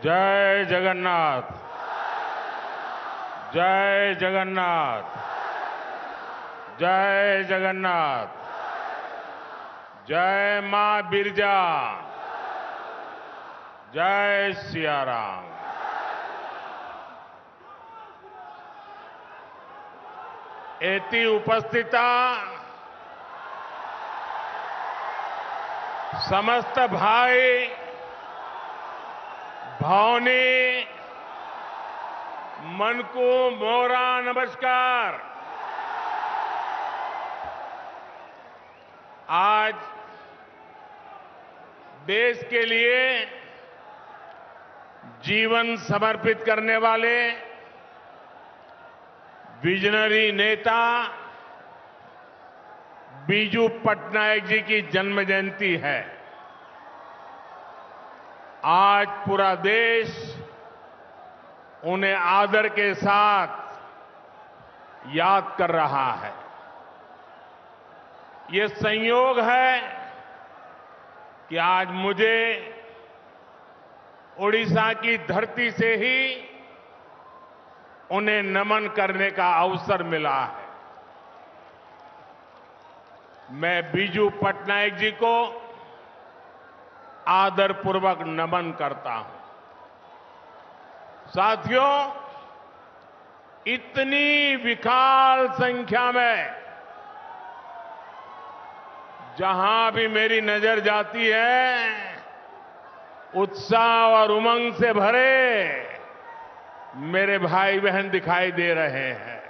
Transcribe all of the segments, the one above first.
जय जगन्नाथ। जय जगन्नाथ। जय जगन्नाथ। जय मां बिरजा। जय सिया राम। एति उपस्थिता समस्त भाई भौनी मन को मोरा नमस्कार। आज देश के लिए जीवन समर्पित करने वाले विजनरी नेता बीजू पटनायक जी की जन्म जयंती है। आज पूरा देश उन्हें आदर के साथ याद कर रहा है। ये संयोग है कि आज मुझे ओडिशा की धरती से ही उन्हें नमन करने का अवसर मिला है। मैं बीजू पटनायक जी को आदरपूर्वक नमन करता हूं। साथियों, इतनी विशाल संख्या में जहां भी मेरी नजर जाती है, उत्साह और उमंग से भरे मेरे भाई बहन दिखाई दे रहे हैं।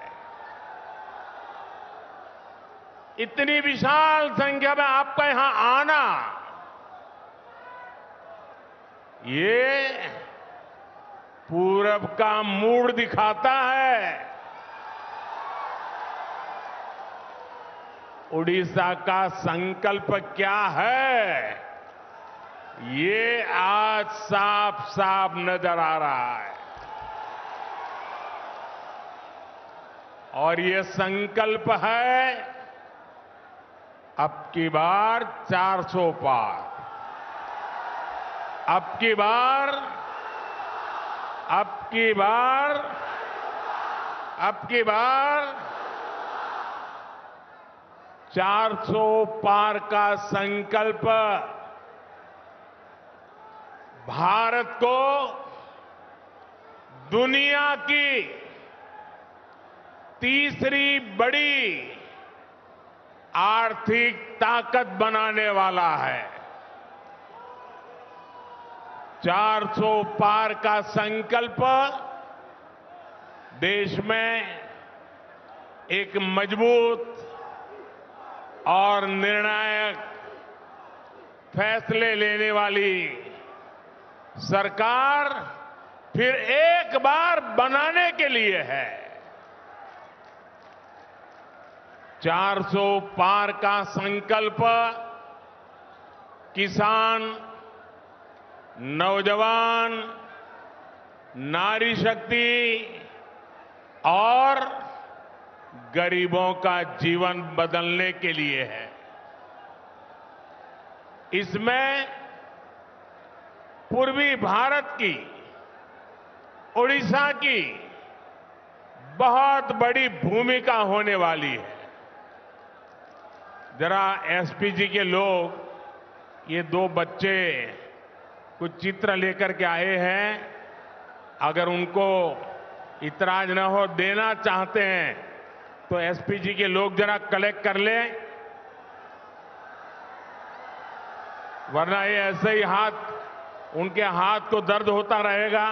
इतनी विशाल संख्या में आपका यहां आना, ये पूरब का मूड दिखाता है। उड़ीसा का संकल्प क्या है, ये आज साफ साफ नजर आ रहा है। और ये संकल्प है अब की बार 400 पार। अब की बार 400 पार का संकल्प भारत को दुनिया की तीसरी बड़ी आर्थिक ताकत बनाने वाला है। 400 पार का संकल्प देश में एक मजबूत और निर्णायक फैसले लेने वाली सरकार फिर एक बार बनाने के लिए है। 400 पार का संकल्प किसान, नौजवान, नारी शक्ति और गरीबों का जीवन बदलने के लिए है। इसमें पूर्वी भारत की, ओडिशा की बहुत बड़ी भूमिका होने वाली है। जरा एसपीजी के लोग, ये दो बच्चे कुछ चित्र लेकर के आए हैं, अगर उनको इतराज न हो, देना चाहते हैं तो एसपीजी के लोग जरा कलेक्ट कर लें, वरना ये ऐसे ही उनके हाथ को दर्द होता रहेगा।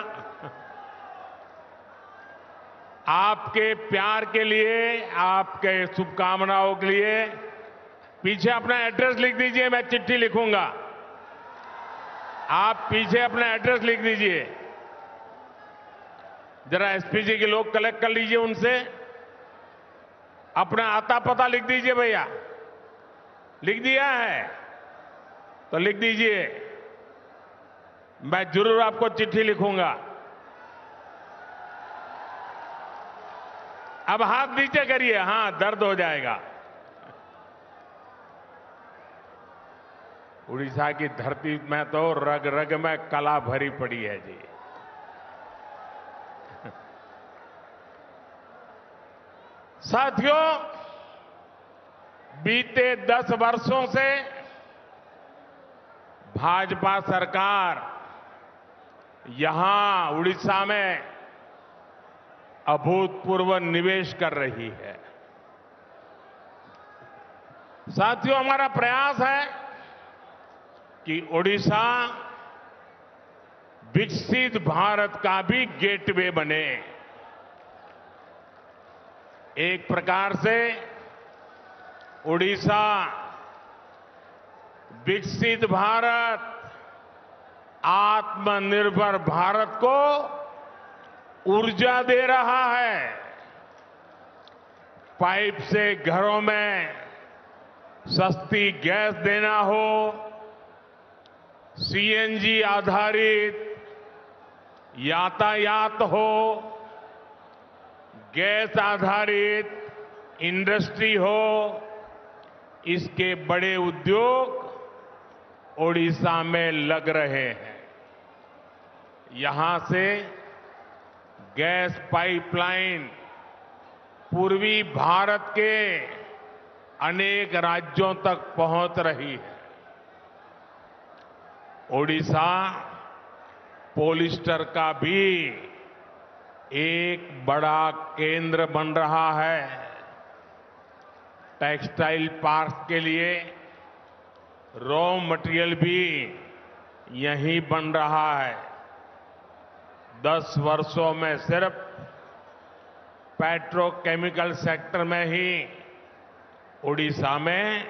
आपके प्यार के लिए, आपके शुभकामनाओं के लिए पीछे अपना एड्रेस लिख दीजिए, मैं चिट्ठी लिखूंगा। आप पीछे अपना एड्रेस लिख दीजिए। जरा एसपीजी के लोग कलेक्ट कर लीजिए उनसे, अपना आता पता लिख दीजिए। भैया लिख दिया है तो लिख दीजिए, मैं जरूर आपको चिट्ठी लिखूंगा। अब हाथ नीचे करिए, हां दर्द हो जाएगा। उड़ीसा की धरती में तो रग रग में कला भरी पड़ी है जी। साथियों, बीते 10 वर्षों से भाजपा सरकार यहां उड़ीसा में अभूतपूर्व निवेश कर रही है। साथियों, हमारा प्रयास है कि ओडिशा विकसित भारत का भी गेटवे बने। एक प्रकार से ओडिशा विकसित भारत, आत्मनिर्भर भारत को ऊर्जा दे रहा है। पाइप से घरों में सस्ती गैस देना हो, सीएनजी आधारित यातायात हो, गैस आधारित इंडस्ट्री हो, इसके बड़े उद्योग ओडिशा में लग रहे हैं। यहां से गैस पाइपलाइन पूर्वी भारत के अनेक राज्यों तक पहुंच रही है। ओडिशा पॉलिएस्टर का भी एक बड़ा केंद्र बन रहा है। टेक्सटाइल पार्क के लिए रॉ मटेरियल भी यहीं बन रहा है। 10 वर्षों में सिर्फ पेट्रोकेमिकल सेक्टर में ही ओडिशा में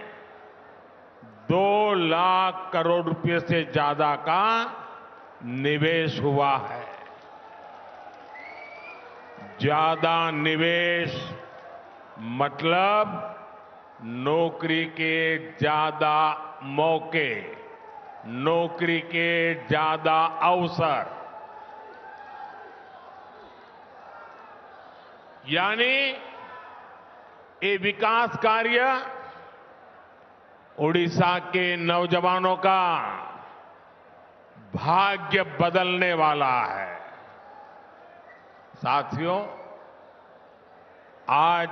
2 लाख करोड़ रुपए से ज्यादा का निवेश हुआ है। ज्यादा निवेश मतलब नौकरी के ज्यादा मौके, नौकरी के ज्यादा अवसर, यानी ये विकास कार्य ओडिशा के नौजवानों का भाग्य बदलने वाला है। साथियों, आज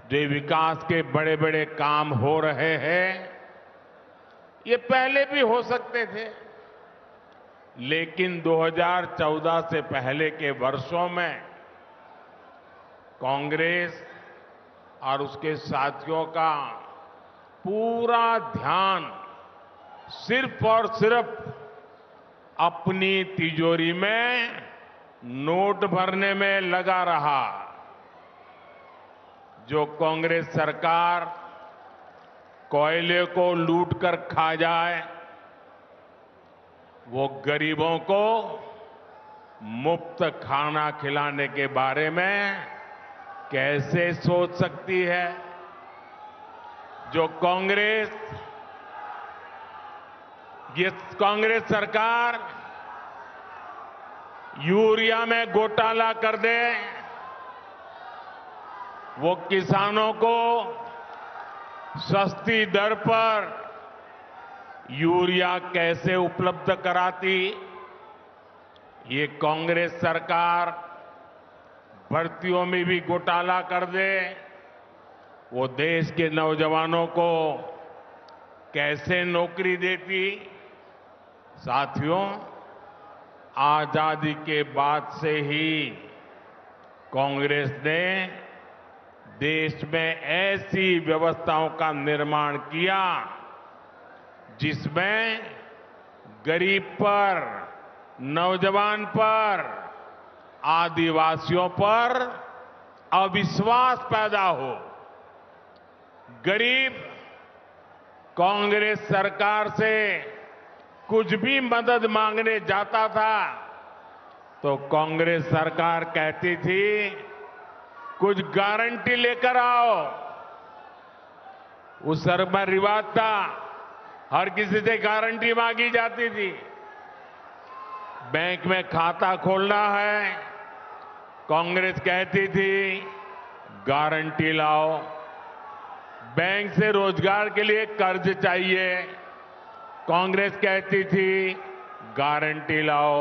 जो विकास के बड़े बड़े काम हो रहे हैं, ये पहले भी हो सकते थे, लेकिन 2014 से पहले के वर्षों में कांग्रेस और उसके साथियों का पूरा ध्यान सिर्फ और सिर्फ अपनी तिजोरी में नोट भरने में लगा रहा। जो कांग्रेस सरकार कोयले को लूट कर खा जाए, वो गरीबों को मुफ्त खाना खिलाने के बारे में कैसे सोच सकती है? जो कांग्रेस सरकार यूरिया में घोटाला कर दे, वो किसानों को सस्ती दर पर यूरिया कैसे उपलब्ध कराती? ये कांग्रेस सरकार भर्तियों में भी घोटाला कर दे, वो देश के नौजवानों को कैसे नौकरी देती? साथियों, आजादी के बाद से ही कांग्रेस ने देश में ऐसी व्यवस्थाओं का निर्माण किया जिसमें गरीब पर, नौजवान पर, आदिवासियों पर अविश्वास पैदा हो। गरीब कांग्रेस सरकार से कुछ भी मदद मांगने जाता था तो कांग्रेस सरकार कहती थी, कुछ गारंटी लेकर आओ। उस समय रिवाज था, हर किसी से गारंटी मांगी जाती थी। बैंक में खाता खोलना है, कांग्रेस कहती थी गारंटी लाओ। बैंक से रोजगार के लिए कर्ज चाहिए, कांग्रेस कहती थी गारंटी लाओ।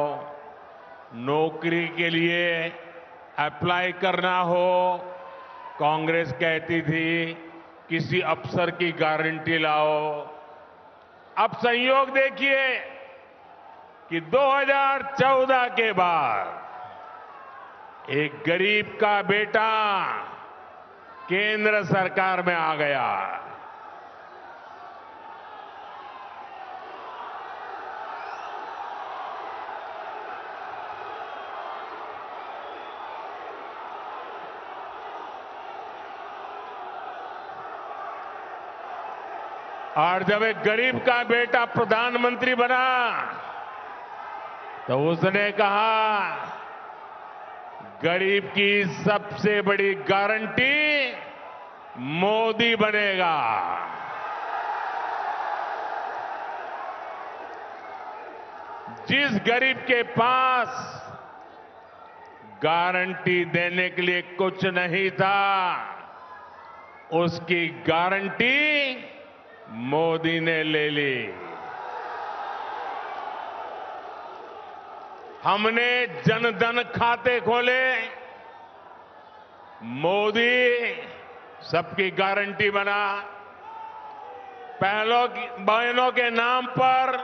नौकरी के लिए अप्लाई करना हो, कांग्रेस कहती थी किसी अफसर की गारंटी लाओ। अब संयोग देखिए कि 2014 के बाद एक गरीब का बेटा केंद्र सरकार में आ गया। और जब एक गरीब का बेटा प्रधानमंत्री बना तो उसने कहा गरीब की सबसे बड़ी गारंटी मोदी बनेगा। जिस गरीब के पास गारंटी देने के लिए कुछ नहीं था, उसकी गारंटी मोदी ने ले ली। हमने जनधन खाते खोले, मोदी सबकी गारंटी बना। बहनों के नाम पर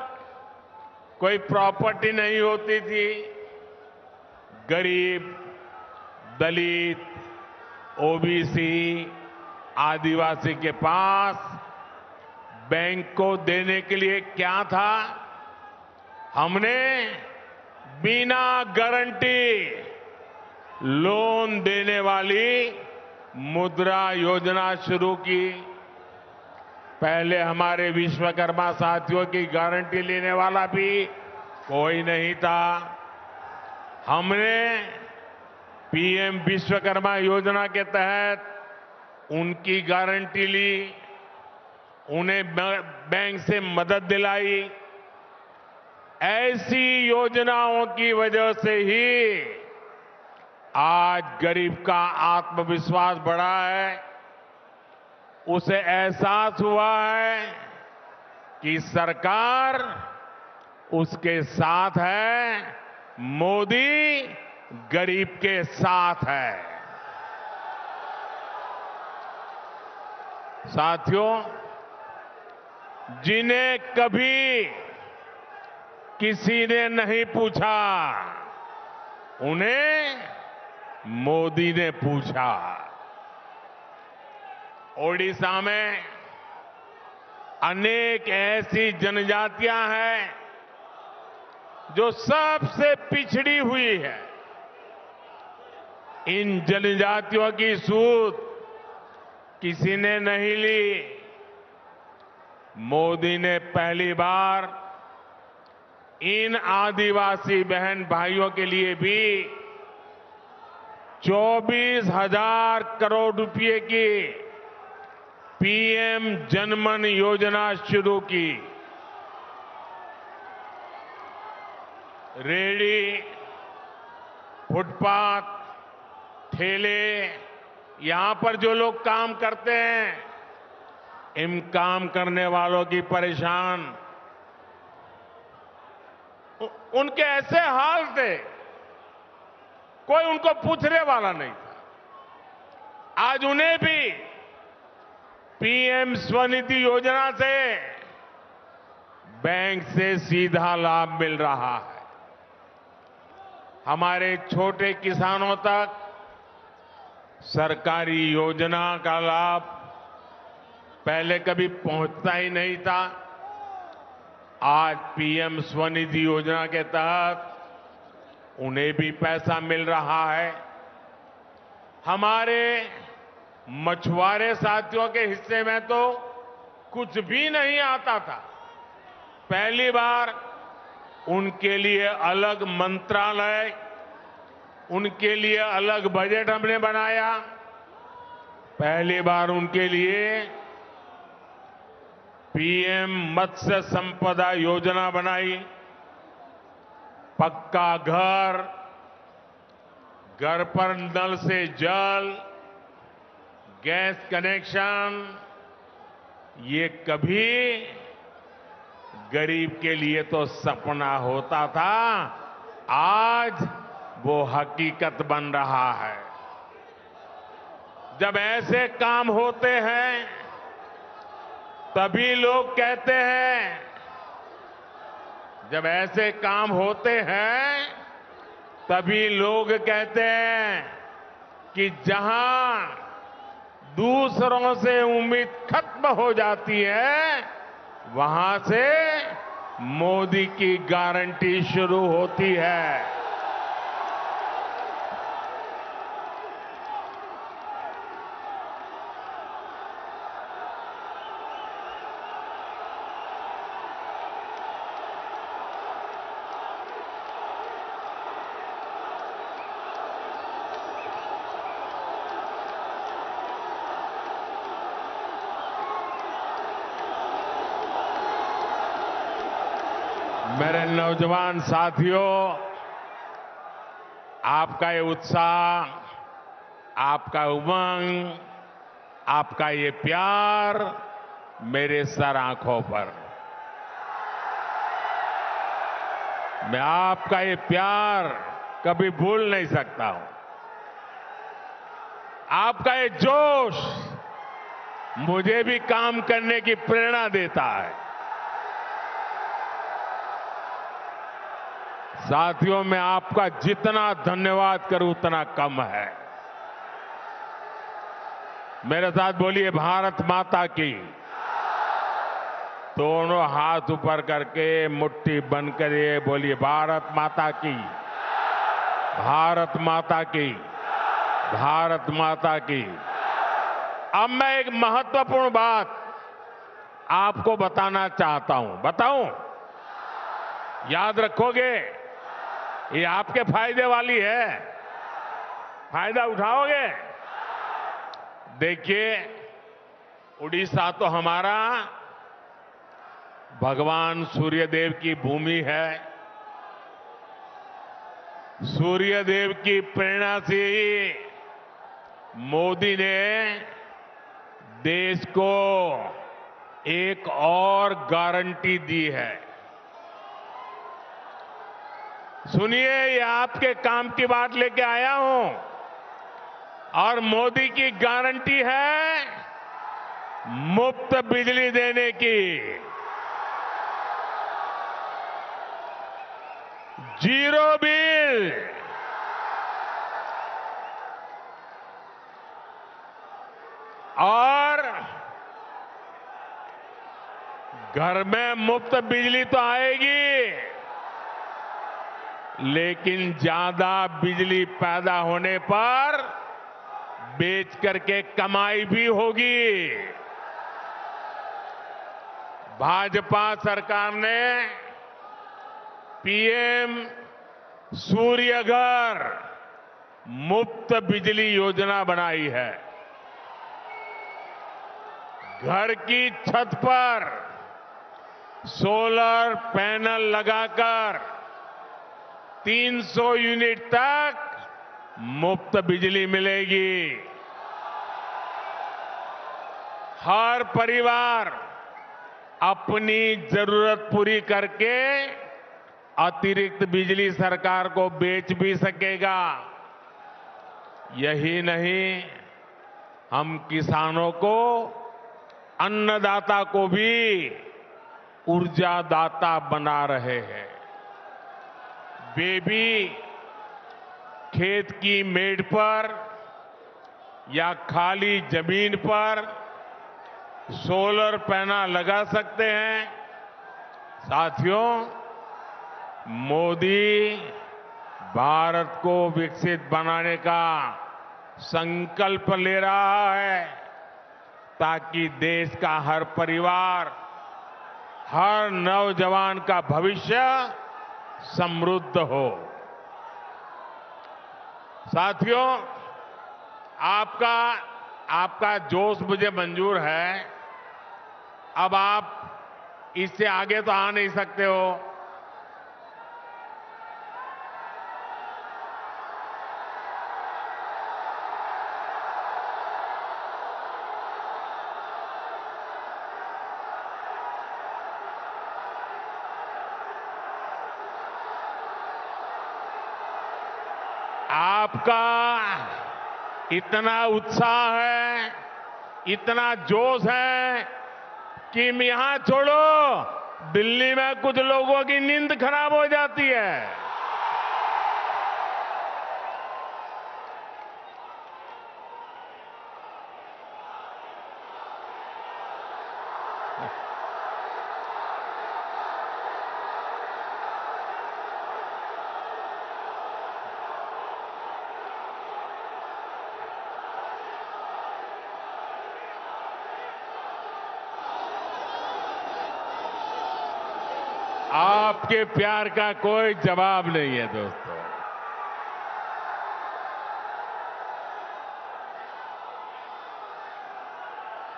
कोई प्रॉपर्टी नहीं होती थी। गरीब, दलित, ओबीसी, आदिवासी के पास बैंक को देने के लिए क्या था? हमने बिना गारंटी लोन देने वाली मुद्रा योजना शुरू की। पहले हमारे विश्वकर्मा साथियों की गारंटी लेने वाला भी कोई नहीं था। हमने पीएम विश्वकर्मा योजना के तहत उनकी गारंटी ली, उन्हें बैंक से मदद दिलाई। ऐसी योजनाओं की वजह से ही आज गरीब का आत्मविश्वास बढ़ा है। उसे एहसास हुआ है कि सरकार उसके साथ है, मोदी गरीब के साथ है। साथियों, जिन्हें कभी किसी ने नहीं पूछा, उन्हें मोदी ने पूछा। ओडिशा में अनेक ऐसी जनजातियां हैं जो सबसे पिछड़ी हुई है। इन जनजातियों की सूध किसी ने नहीं ली। मोदी ने पहली बार इन आदिवासी बहन भाइयों के लिए भी 24,000 करोड़ रुपए की पीएम जनमन योजना शुरू की। रेहड़ी, फुटपाथ, ठेले, यहां पर जो लोग काम करते हैं, इन काम करने वालों की परेशान उनके ऐसे हाल थे, कोई उनको पूछने वाला नहीं था। आज उन्हें भी पीएम स्वनिधि योजना से बैंक से सीधा लाभ मिल रहा है। हमारे छोटे किसानों तक सरकारी योजना का लाभ पहले कभी पहुंचता ही नहीं था। आज पीएम स्वनिधि योजना के तहत उन्हें भी पैसा मिल रहा है। हमारे मछुआरे साथियों के हिस्से में तो कुछ भी नहीं आता था। पहली बार उनके लिए अलग मंत्रालय, उनके लिए अलग बजट हमने बनाया। पहली बार उनके लिए पीएम मत्स्य संपदा योजना बनाई। पक्का घर, घर पर नल से जल, गैस कनेक्शन, ये कभी गरीब के लिए तो सपना होता था, आज वो हकीकत बन रहा है। जब ऐसे काम होते हैं तभी लोग कहते हैं, जब ऐसे काम होते हैं तभी लोग कहते हैं कि जहां दूसरों से उम्मीद खत्म हो जाती है वहां से मोदी की गारंटी शुरू होती है। मेरे नौजवान साथियों, आपका ये उत्साह, आपका उमंग, आपका ये प्यार मेरे सर आंखों पर। मैं आपका ये प्यार कभी भूल नहीं सकता हूं। आपका ये जोश मुझे भी काम करने की प्रेरणा देता है। साथियों, मैं आपका जितना धन्यवाद करूं उतना कम है। मेरे साथ बोलिए भारत माता की। दोनों हाथ ऊपर करके मुट्ठी बंद करिए, बोलिए भारत माता की, भारत माता की, भारत माता की। अब मैं एक महत्वपूर्ण बात आपको बताना चाहता हूं। बताऊं? याद रखोगे? ये आपके फायदे वाली है। फायदा उठाओगे? देखिए, उड़ीसा तो हमारा भगवान सूर्यदेव की भूमि है। सूर्यदेव की प्रेरणा से ही मोदी ने देश को एक और गारंटी दी है। सुनिए, ये आपके काम की बात लेके आया हूं और मोदी की गारंटी है मुफ्त बिजली देने की, जीरो बिल। और घर में मुफ्त बिजली तो आएगी, लेकिन ज्यादा बिजली पैदा होने पर बेच करके कमाई भी होगी। भाजपा सरकार ने पीएम सूर्य घर मुफ्त बिजली योजना बनाई है। घर की छत पर सोलर पैनल लगाकर 300 यूनिट तक मुफ्त बिजली मिलेगी। हर परिवार अपनी जरूरत पूरी करके अतिरिक्त बिजली सरकार को बेच भी सकेगा। यही नहीं, हम किसानों को, अन्नदाता को भी ऊर्जादाता बना रहे हैं। वे भी खेत की मेड़ पर या खाली जमीन पर सोलर पैनल लगा सकते हैं। साथियों, मोदी भारत को विकसित बनाने का संकल्प ले रहा है ताकि देश का हर परिवार, हर नौजवान का भविष्य समृद्ध हो। साथियों, आपका जोश मुझे मंजूर है। अब आप इससे आगे तो आ नहीं सकते हो। आपका इतना उत्साह है, इतना जोश है कि यहां छोड़ो, दिल्ली में कुछ लोगों की नींद खराब हो जाती है। आपके प्यार का कोई जवाब नहीं है दोस्तों।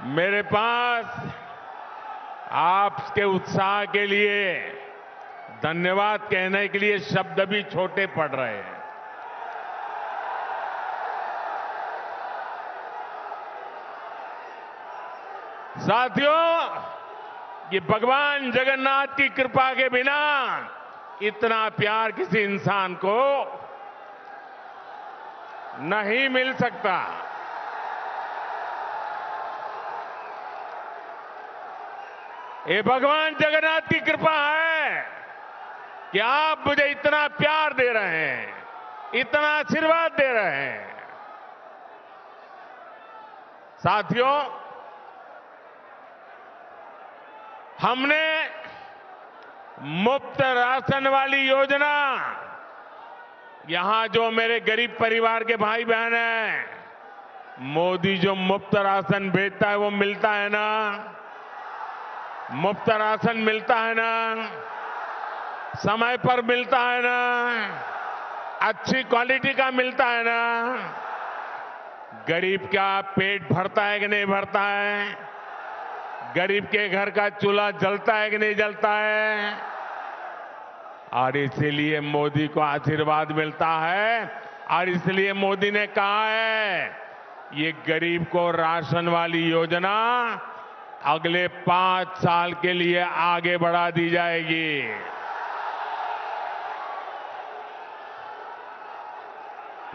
मेरे पास आपके उत्साह के लिए धन्यवाद कहने के लिए शब्द भी छोटे पड़ रहे हैं। साथियों, ये भगवान जगन्नाथ की कृपा के बिना इतना प्यार किसी इंसान को नहीं मिल सकता। ये भगवान जगन्नाथ की कृपा है कि आप मुझे इतना प्यार दे रहे हैं, इतना आशीर्वाद दे रहे हैं। साथियों, हमने मुफ्त राशन वाली योजना, यहां जो मेरे गरीब परिवार के भाई बहन हैं, मोदी जो मुफ्त राशन भेजता है वो मिलता है ना? मुफ्त राशन मिलता है ना? समय पर मिलता है ना? अच्छी क्वालिटी का मिलता है ना? गरीब का पेट भरता है कि नहीं भरता है? गरीब के घर का चूल्हा जलता है कि नहीं जलता है? और इसीलिए मोदी को आशीर्वाद मिलता है, और इसलिए मोदी ने कहा है ये गरीब को राशन वाली योजना अगले 5 साल के लिए आगे बढ़ा दी जाएगी।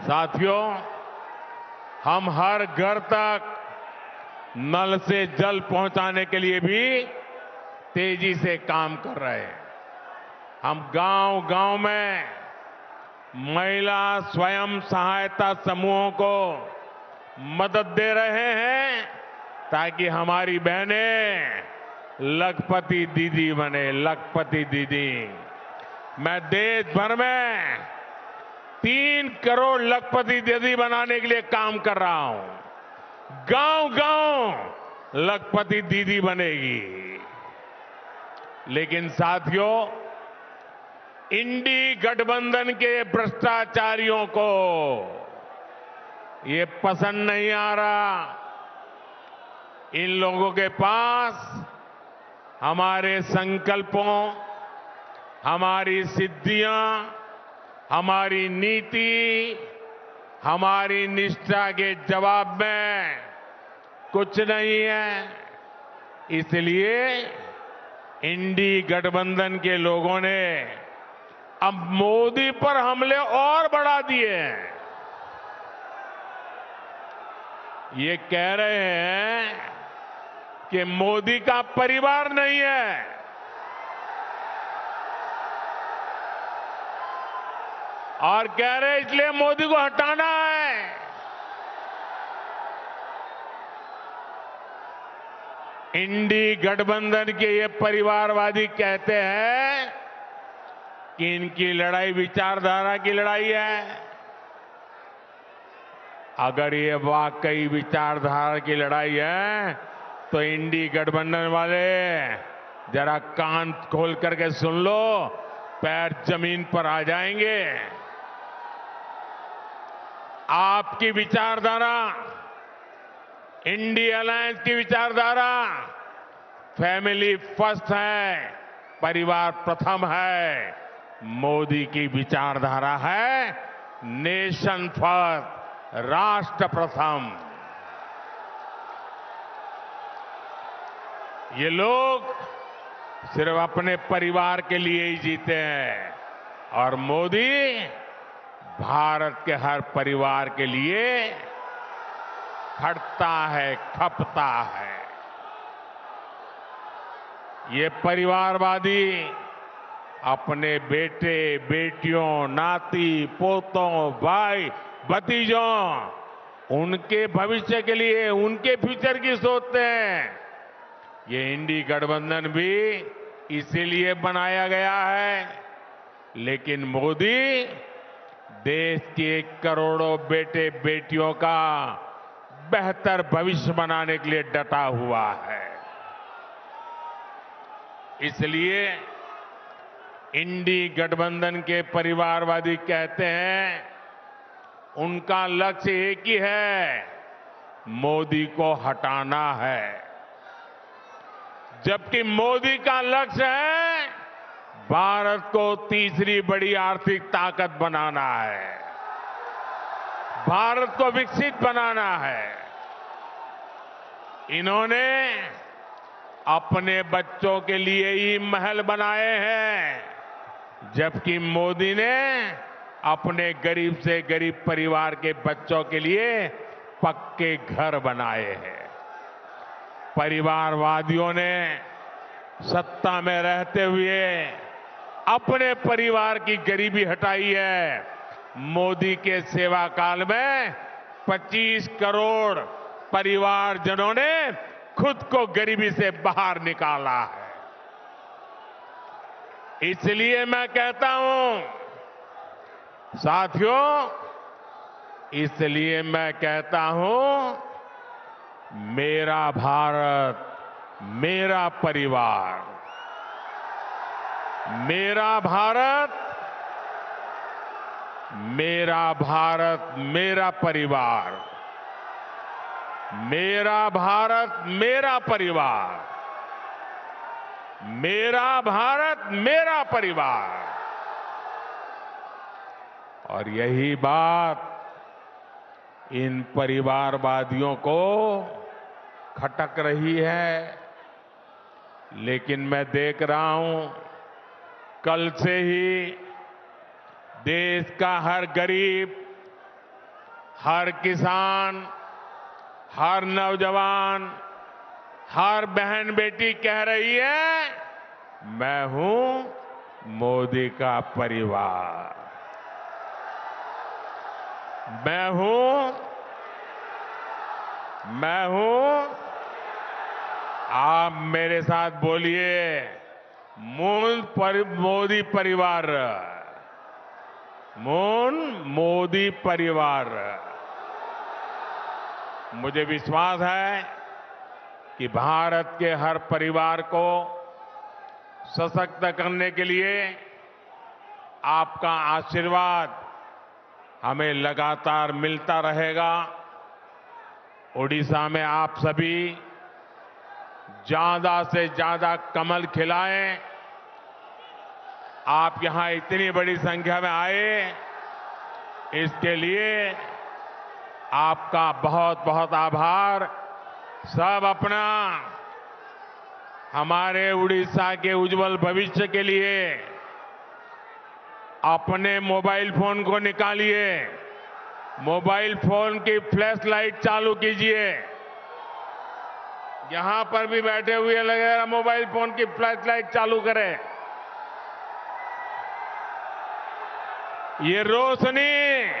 साथियों, हम हर घर तक नल से जल पहुंचाने के लिए भी तेजी से काम कर रहे हैं। हम गांव-गांव में महिला स्वयं सहायता समूहों को मदद दे रहे हैं ताकि हमारी बहनें लखपति दीदी बने, लखपति दीदी। मैं देश भर में 3 करोड़ लखपति दीदी बनाने के लिए काम कर रहा हूं। गांव-गांव लखपति दीदी बनेगी। लेकिन साथियों, इंडी गठबंधन के भ्रष्टाचारियों को ये पसंद नहीं आ रहा। इन लोगों के पास हमारे संकल्पों, हमारी सिद्धियां, हमारी नीति, हमारी निष्ठा के जवाब में कुछ नहीं है। इसलिए इंडी गठबंधन के लोगों ने अब मोदी पर हमले और बढ़ा दिए हैं। ये कह रहे हैं कि मोदी का परिवार नहीं है, और कह रहे इसलिए मोदी को हटाना है। इंडी गठबंधन के ये परिवारवादी कहते हैं कि इनकी लड़ाई विचारधारा की लड़ाई है। अगर ये वाकई विचारधारा की लड़ाई है तो इंडी गठबंधन वाले जरा कान खोल करके सुन लो, पैर जमीन पर आ जाएंगे। आपकी विचारधारा, इंडी अलायंस की विचारधारा फैमिली फर्स्ट है, परिवार प्रथम है। मोदी की विचारधारा है नेशन फर्स्ट, राष्ट्र प्रथम। ये लोग सिर्फ अपने परिवार के लिए ही जीते हैं, और मोदी भारत के हर परिवार के लिए खटता है, खपता है। ये परिवारवादी अपने बेटे, बेटियों, नाती, पोतों, भाई, भतीजों, उनके भविष्य के लिए, उनके फ्यूचर की सोचते हैं। ये इंडी गठबंधन भी इसीलिए बनाया गया है। लेकिन मोदी देश के करोड़ों बेटे बेटियों का बेहतर भविष्य बनाने के लिए डटा हुआ है। इसलिए इंडी गठबंधन के परिवारवादी कहते हैं, उनका लक्ष्य एक ही है, मोदी को हटाना है। जबकि मोदी का लक्ष्य है भारत को तीसरी बड़ी आर्थिक ताकत बनाना है, भारत को विकसित बनाना है। इन्होंने अपने बच्चों के लिए ही महल बनाए हैं, जबकि मोदी ने अपने गरीब से गरीब परिवार के बच्चों के लिए पक्के घर बनाए हैं। परिवारवादियों ने सत्ता में रहते हुए अपने परिवार की गरीबी हटाई है। मोदी के सेवा काल में 25 करोड़ परिवारजनों ने खुद को गरीबी से बाहर निकाला है। इसलिए मैं कहता हूं साथियों, इसलिए मैं कहता हूं, मेरा भारत, मेरा परिवार, मेरा भारत, मेरा भारत, मेरा परिवार, मेरा भारत, मेरा परिवार, मेरा भारत, मेरा परिवार। और यही बात इन परिवारवादियों को खटक रही है। लेकिन मैं देख रहा हूं, कल से ही देश का हर गरीब, हर किसान, हर नौजवान, हर बहन बेटी कह रही है, मैं हूं मोदी का परिवार, मैं हूं। आप मेरे साथ बोलिए, मोदी परिवार, मोदी परिवार। मुझे विश्वास है कि भारत के हर परिवार को सशक्त करने के लिए आपका आशीर्वाद हमें लगातार मिलता रहेगा। ओडिशा में आप सभी ज्यादा से ज्यादा कमल खिलाएं। आप यहां इतनी बड़ी संख्या में आए, इसके लिए आपका बहुत बहुत आभार। सब अपना, हमारे उड़ीसा के उज्जवल भविष्य के लिए अपने मोबाइल फोन को निकालिए, मोबाइल फोन की फ्लैश लाइट चालू कीजिए। यहां पर भी बैठे हुए लगेगा, मोबाइल फोन की फ्लैश लाइट चालू करें। ये रोशनी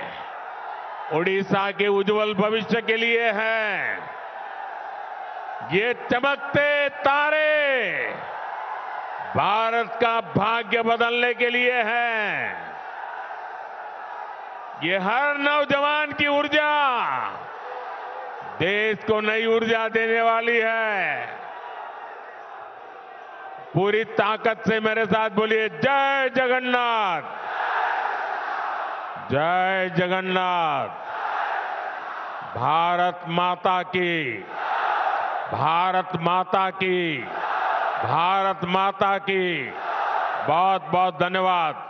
उड़ीसा के उज्जवल भविष्य के लिए है। ये चमकते तारे भारत का भाग्य बदलने के लिए हैं। ये हर नौजवान की ऊर्जा देश को नई ऊर्जा देने वाली है। पूरी ताकत से मेरे साथ बोलिए, जय जगन्नाथ, जय जगन्नाथ। भारत माता की, भारत माता की, भारत माता की। बहुत बहुत धन्यवाद।